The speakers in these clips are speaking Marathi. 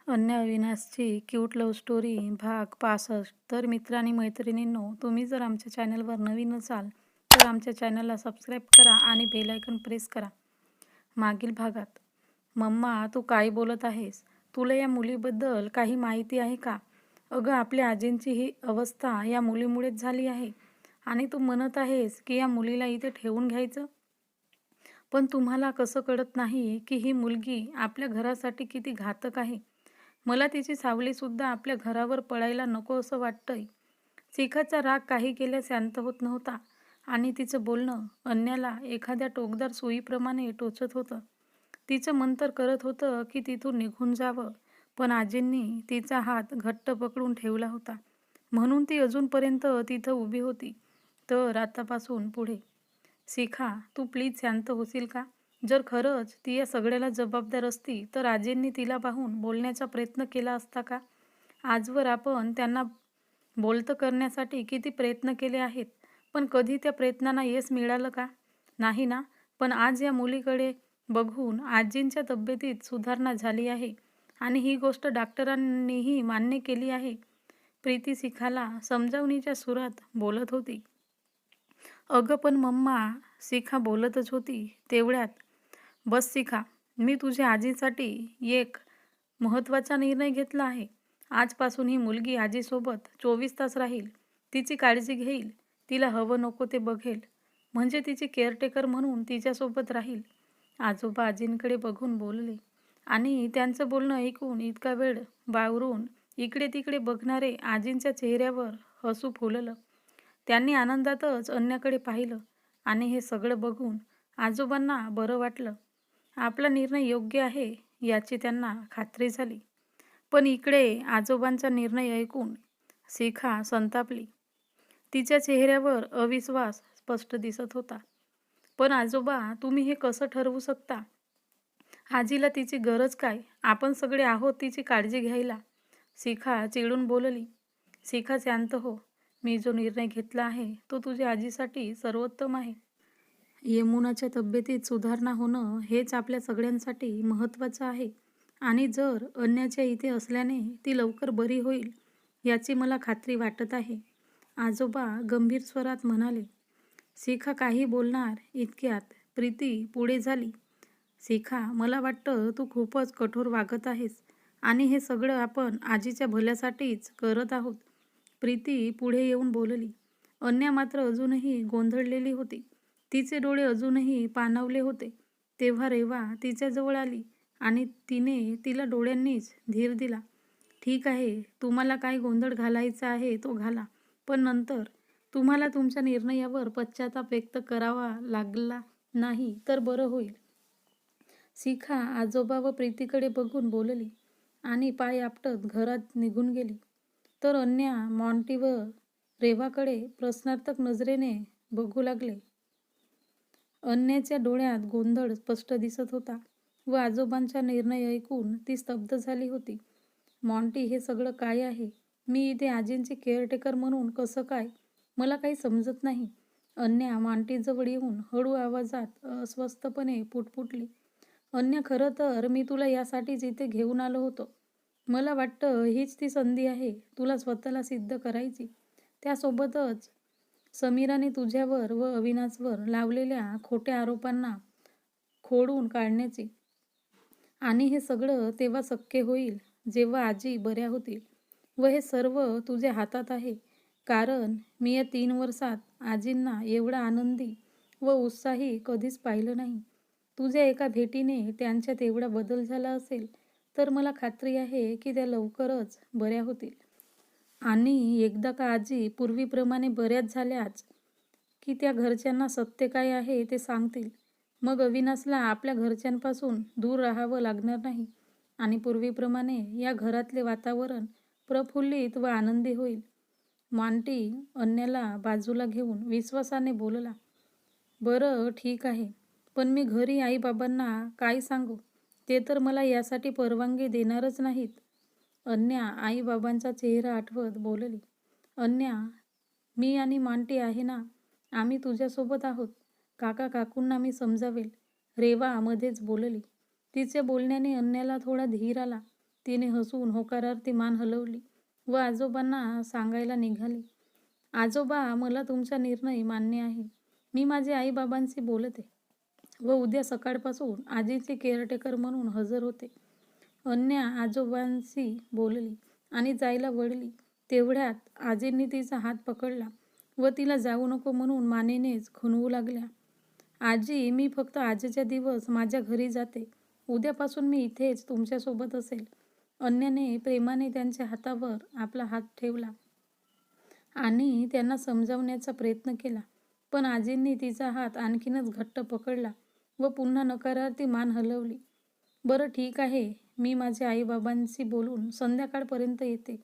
अन्य अविनाशची क्यूट लव्ह स्टोरी भाग 65. तर मित्रांनी मैत्रिणींनो, तुम्ही जर आमच्या चॅनलवर नवीन असाल तर आमच्या चॅनलला सबस्क्राईब करा आणि बेल आयकॉन प्रेस करा. मागील भागात, मम्मा तू काय बोलत आहेस? तुला या मुलीबद्दल काही माहिती आहे का? अगं, आपल्या आजींची ही अवस्था या मुलीमुळेच झाली आहे आणि तू म्हणत आहेस की या मुलीला इथे ठेवून घ्यायचं. पण तुम्हाला कसं कळत नाही की ही मुलगी आपल्या घरासाठी किती घातक आहे? मला तिची सावलीसुद्धा आपल्या घरावर पडायला नको असं वाटतंय. शिखाचा राग काही केल्या शांत होत नव्हता आणि तिचं बोलणं अन्याला एखाद्या टोकदार सुईप्रमाणे टोचत होतं. तिचं मन तर करत होतं की तिथून निघून जावं, पण आजींनी तिचा हात घट्ट पकडून ठेवला होता. म्हणून ती अजूनपर्यंत तिथं उभी होती. तर आतापासून पुढे, शिखा, तू प्लीज शांत होशील का? जर खरंच ती या सगळ्याला जबाबदार असती तर आजींनी तिला पाहून बोलण्याचा प्रयत्न केला असता का? आजवर आपण त्यांना बोलतं करण्यासाठी किती प्रयत्न केले आहेत, पण कधी त्या प्रयत्नांना यश मिळालं का? नाही ना. पण आज या मुलीकडे बघून आजींच्या तब्येतीत सुधारणा झाली आहे आणि ही गोष्ट डॉक्टरांनीही मान्य केली आहे. प्रीती शिखाला समजावणीच्या सुरात बोलत होती. अगं पण मम्मा, शिखा बोलतच होती तेवढ्यात, बस शिखा, मी तुझ्या आजीसाठी एक महत्त्वाचा निर्णय घेतला आहे. आजपासून ही मुलगी आजीसोबत 24 तास राहील. तिची काळजी घेईल, तिला हवं नको ते बघेल, म्हणजे तिची केअरटेकर म्हणून तिच्यासोबत राहील. आजोबा आजींकडे बघून बोलले आणि त्यांचं बोलणं ऐकून इतका वेळ बावरून इकडे तिकडे बघणारे आजींच्या चेहऱ्यावर हसू फुललं. त्यांनी आनंदातच अन्याकडे पाहिलं आणि हे सगळं बघून आजोबांना बरं वाटलं. आपला निर्णय योग्य आहे याची त्यांना खात्री झाली. पण इकडे आजोबांचा निर्णय ऐकून शिखा संतापली. तिच्या चेहऱ्यावर अविश्वास स्पष्ट दिसत होता. पण आजोबा, तुम्ही हे कसं ठरवू शकता? आजीला तिची गरज काय? आपण सगळे आहोत तिची काळजी घ्यायला. शिखा चिडून बोलली. शिखा शांत हो. मी जो निर्णय घेतला आहे तो तुझ्या आजीसाठी सर्वोत्तम आहे. यमुनाच्या तब्येतीत सुधारणा होणं हेच आपल्या सगळ्यांसाठी महत्त्वाचं आहे आणि जर अन्याच्या इथे असल्याने ती लवकर बरी होईल याची मला खात्री वाटत आहे, आजोबा गंभीर स्वरात म्हणाले. शिखा काही बोलणार इतक्यात प्रीती पुढे झाली. शिखा, मला वाटतं तू खूपच कठोर वागत आहेस आणि हे सगळं आपण आजीच्या भल्यासाठीच करत आहोत. प्रीती पुढे येऊन बोलली. अन्या मात्र अजूनही गोंधळलेली होती. तिचे डोळे अजूनही पाणावले होते. तेव्हा रेवा तिच्याजवळ आली आणि तिने तिला डोळ्यांनीच धीर दिला. ठीक आहे, तुम्हाला काय गोंधळ घालायचा आहे तो घाला, पण नंतर तुम्हाला तुमच्या निर्णयावर पश्चाताप व्यक्त करावा लागला नाही तर बरं होईल. शिखा आजोबा व प्रीतीकडे बघून बोलली आणि पाय आपटत घरात निघून गेली. तर अन्या मॉन्टी व रेवाकडे प्रश्नार्थक नजरेने बघू लागले. अन्याच्या डोळ्यात गोंधळ स्पष्ट दिसत होता व आजोबांचा निर्णय ऐकून ती स्तब्ध झाली होती. मॉन्टी, हे सगळं काय आहे? मी इथे आजींची केअरटेकर म्हणून कसं काय? मला काही समजत नाही. अन्या मॉन्टीजवळ येऊन हळू आवाजात अस्वस्थपणे पुटपुटली. अन्या, खरं तर मी तुला यासाठीच इथे घेऊन आलो होतो. मला वाटतं हीच ती संधी आहे तुला स्वतःला सिद्ध करायची. त्यासोबतच समीराने तुझ्यावर व अविनाशवर लावलेल्या खोट्या आरोपांना खोडून काढण्याची. आणि हे सगळं तेव्हा शक्य होईल जेव्हा आजी बऱ्या होतील. व हे सर्व तुझ्या हातात आहे, कारण मी या 3 वर्षात आजींना एवढा आनंदी व उत्साही कधीच पाहिलं नाही. तुझ्या एका भेटीने त्यांच्यात एवढा बदल झाला असेल तर मला खात्री आहे की त्या लवकरच बऱ्या होतील. आणि एकदा का आजी पूर्वीप्रमाणे बऱ्याच झाल्याच की त्या घरच्यांना सत्य काय आहे ते सांगतील. मग अविनाशला आपल्या घरच्यांपासून दूर राहावं लागणार नाही आणि पूर्वीप्रमाणे या घरातले वातावरण प्रफुल्लित व आनंदी होईल. मॉन्टी अन्याला बाजूला घेऊन विश्वासाने बोलला. बरं ठीक आहे, पण मी घरी आईबाबांना काय सांगू? ते तर मला यासाठी परवानगी देणारच नाहीत. अन्या आईबाबांचा चेहरा आठवत बोलली. अन्या, मी आणि मॉन्टी आहे ना, आम्ही तुझ्यासोबत आहोत. काका काकूंना मी समजावेल. रेवा मध्येच बोलली. तिच्या बोलण्याने अन्याला थोडा धीर आला. तिने हसून होकारार्थी मान हलवली व आजोबांना सांगायला निघाली. आजोबा, मला तुमचा निर्णय मान्य आहे. मी माझे आईबाबांशी बोलते व उद्या सकाळपासून आजीचे केअरटेकर म्हणून हजर होते. अन्या आजोबांशी बोलली आणि जायला वळली. तेवढ्यात आजींनी तिचा हात पकडला व तिला जाऊ नको म्हणून मानेनेच खुणवू लागल्या. आजी, मी फक्त आजच्या दिवस माझ्या घरी जाते. उद्यापासून मी इथेच तुमच्यासोबत असेल. अन्याने प्रेमाने त्यांच्या हातावर आपला हात ठेवला आणि त्यांना समजावण्याचा प्रयत्न केला. पण आजींनी तिचा हात आणखीनच घट्ट पकडला व पुन्हा नकारार्थी मान हलवली. बरं ठीक आहे, मी माझ्या आईबाबांशी बोलून संध्याकाळपर्यंत येते.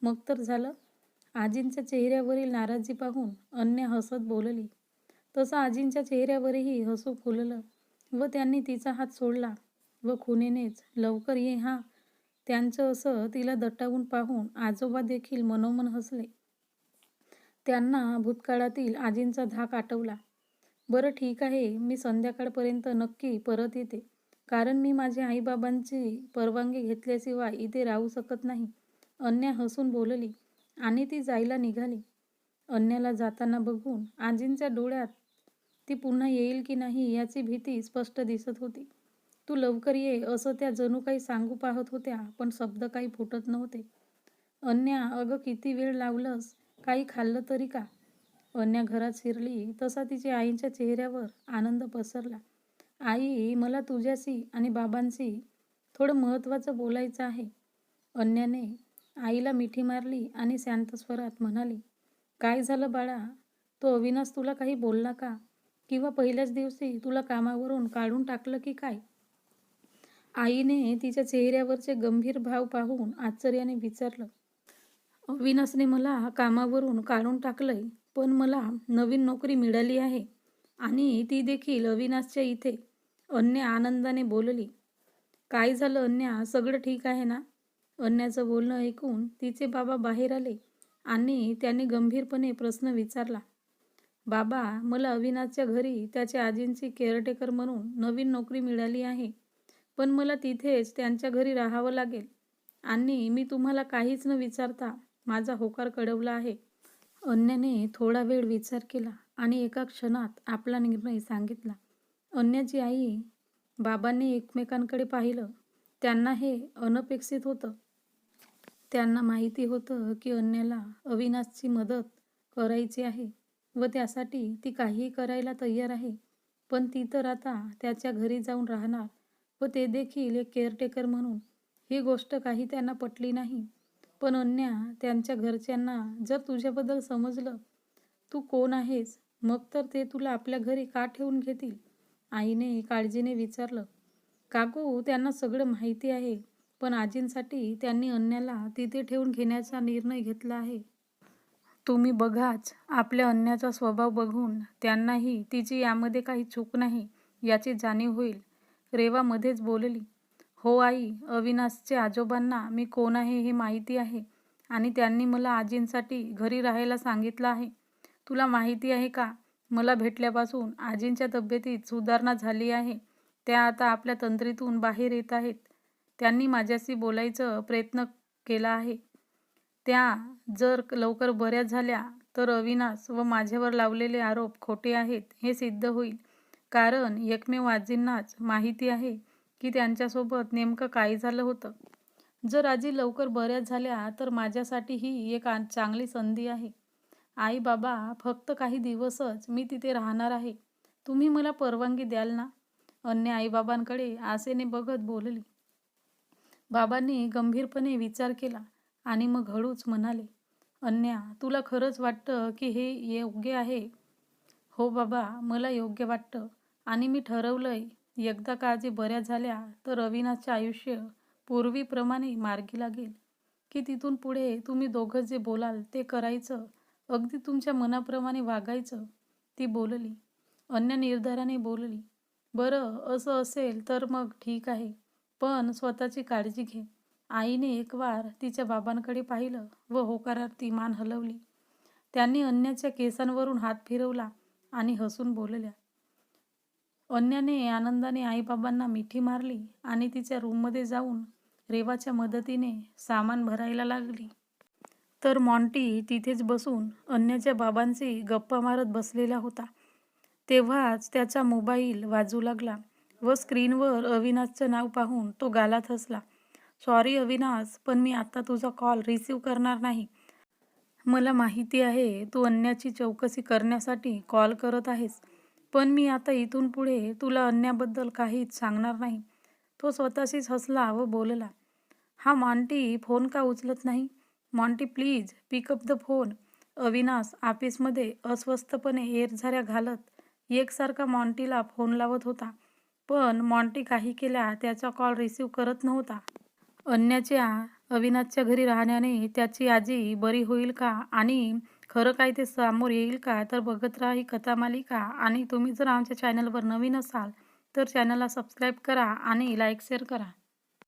मग तर झालं. आजींच्या चेहऱ्यावरील नाराजी पाहून अन्या हसत बोलली. तसं आजींच्या चेहऱ्यावरही हसू फुललं व त्यांनी तिचा हात सोडला व खुणेनेच लवकर ये हा. त्यांचं असं तिला दटावून पाहून आजोबा देखील मनोमन हसले. त्यांना भूतकाळातील आजींचा धाक आठवला. बरं ठीक आहे, मी संध्याकाळपर्यंत नक्की परत येते, कारण मी माझ्या आईबाबांची परवानगी घेतल्याशिवाय इथे राहू शकत नाही. अन्या हसून बोलली आणि ती जायला निघाली. अन्याला जाताना बघून आजींच्या डोळ्यात ती पुन्हा येईल की नाही याची भीती स्पष्ट दिसत होती. तू लवकर ये असं त्या जणू काही सांगू पाहत होत्या, पण शब्द काही फुटत नव्हते. अन्या, अगं किती वेळ लावलंस? काही खाल्लं तरी का? अन्या घरात शिरली तसा तिच्या आईच्या चेहऱ्यावर आनंद पसरला. आई, मला तुझ्याशी आणि बाबांशी थोडं महत्त्वाचं बोलायचं आहे. अन्याने आईला मिठी मारली आणि शांत स्वरात म्हणाली, काय झालं बाळा? तो अविनाश तुला काही बोलला का? किंवा पहिल्याच दिवशी तुला कामावरून काढून टाकलं की काय? आईने तिच्या चेहऱ्यावरचे गंभीर भाव पाहून आश्चर्याने विचारलं. अविनाशने मला कामावरून काढून टाकलंय, पण मला नवीन नोकरी मिळाली आहे आणि ती देखील अविनाशच्या इथे. अन्या आनंदाने बोलली. काय झालं अन्या, सगळं ठीक आहे ना? अन्याचं बोलणं ऐकून तिचे बाबा बाहेर आले आणि त्याने गंभीरपणे प्रश्न विचारला. बाबा, मला अविनाशच्या घरी त्याच्या आजींची केअरटेकर म्हणून नवीन नोकरी मिळाली आहे, पण मला तिथेच त्यांच्या घरी राहावं लागेल आणि मी तुम्हाला काहीच न विचारता माझा होकार कळवला आहे. अन्याने थोडा वेळ विचार केला आणि एका क्षणात आपला निर्णय सांगितला. अन्याची आई बाबांनी एकमेकांकडे पाहिलं. त्यांना हे अनपेक्षित होतं. त्यांना माहिती होतं की अन्याला अविनाशची मदत करायची आहे व त्यासाठी ती काहीही करायला तयार आहे. पण ती तर आता त्याच्या घरी जाऊन राहणार व ते देखील एक केअरटेकर म्हणून. ही गोष्ट काही त्यांना पटली नाही. पण अन्या, त्यांच्या घरच्यांना जर तुझ्याबद्दल समजलं तू कोण आहेस, मग तर ते तुला आपल्या घरी का ठेवून घेतील? आईने काळजीने विचारलं. काकू, त्यांना सगळं माहिती आहे, पण आजींसाठी त्यांनी अन्याला तिथे ठेवून घेण्याचा निर्णय घेतला आहे. तुम्ही बघाच, आपल्या अन्याचा स्वभाव बघून त्यांनाही तिची यामध्ये काही चूक नाही याची जाणीव होईल. रेवा मध्येच बोलली. हो आई, अविनाशच्या आजोबांना मी कोण आहे हे माहिती आहे आणि त्यांनी मला आजींसाठी घरी राहायला सांगितलं आहे. तुला माहिती आहे का, मला भेटल्यापासून आजींच्या तब्येतीत सुधारणा झाली आहे. त्या आता आपल्या तंद्रीतून बाहेर येत आहेत. त्यांनी माझ्याशी बोलायचा प्रयत्न केला आहे. त्या जर लवकर बऱ्या झाल्या तर अविनाश व माझ्यावर लावलेले आरोप खोटे आहेत हे सिद्ध होईल. कारण एकमेव आजींनाच माहिती आहे की त्यांच्यासोबत नेमकं काय झालं होतं. जर आजी लवकर बऱ्या झाल्या तर माझ्यासाठी ही एक चांगली संधी आहे. आई बाबा, फक्त काही दिवसच मी तिथे राहणार आहे. तुम्ही मला परवानगी द्याल ना? अन्या आईबाबांकडे आसेने बघत बोलली. बाबांनी गंभीरपणे विचार केला आणि मग हळूच म्हणाले. अन्या, तुला खरंच वाटतं की हे योग्य आहे? हो बाबा, मला योग्य वाटतं आणि मी ठरवलंय, एकदा का आजी बऱ्या झाल्या तर अविनाशचे आयुष्य पूर्वीप्रमाणे मार्गी लागेल. की तिथून पुढे तुम्ही दोघं जे बोलाल ते करायचं, अगदी तुमच्या मनाप्रमाणे वागायचं, ती बोलली. अन्या निर्धाराने बोलली. बरं, असं असेल तर मग ठीक आहे, पण स्वतःची काळजी घे. आईने एक वार तिच्या बाबांकडे पाहिलं व होकारार्थी मान हलवली. त्यांनी अन्याच्या केसांवरून हात फिरवला आणि हसून बोलल्या. अन्याने आनंदाने आईबाबांना मिठी मारली आणि तिच्या रूममध्ये जाऊन रेवाच्या मदतीने सामान भरायला लागली. तर मॉन्टी तिथेच बसून अन्याच्या बाबांशी गप्पा मारत बसलेला होता. तेव्हाच त्याचा मोबाईल वाजू लागला व स्क्रीनवर अविनाशचं नाव पाहून तो गालात हसला. सॉरी अविनाश, पण मी आता तुझा कॉल रिसीव करणार नाही. मला माहिती आहे तू अन्याची चौकशी करण्यासाठी कॉल करत आहेस, पण मी आता इथून पुढे तुला अन्याबद्दल काहीच सांगणार नाही. तो स्वतःशीच हसला व बोलला, हा मॉन्टी फोन का उचलत नाही? Monty please pick up the phone. Avinash ऑफिसमध्ये अस्वस्थपणे एरझाऱ्या घालत एकसारखा मॉन्टीला फोन लावत होता, पण मॉन्टी काही केल्या त्याचा कॉल रिसीव करत नव्हता. अन्याच्या अविनाशच्या घरी राहण्याने त्याची आजी बरी होईल का आणि खरं काय ते समोर येईल का? तर बघत राहा ही कथा मालिका. आणि तुम्ही जर आमच्या चॅनलवर नवीन असाल तर चॅनलला सबस्क्राईब करा आणि लाईक शेअर करा.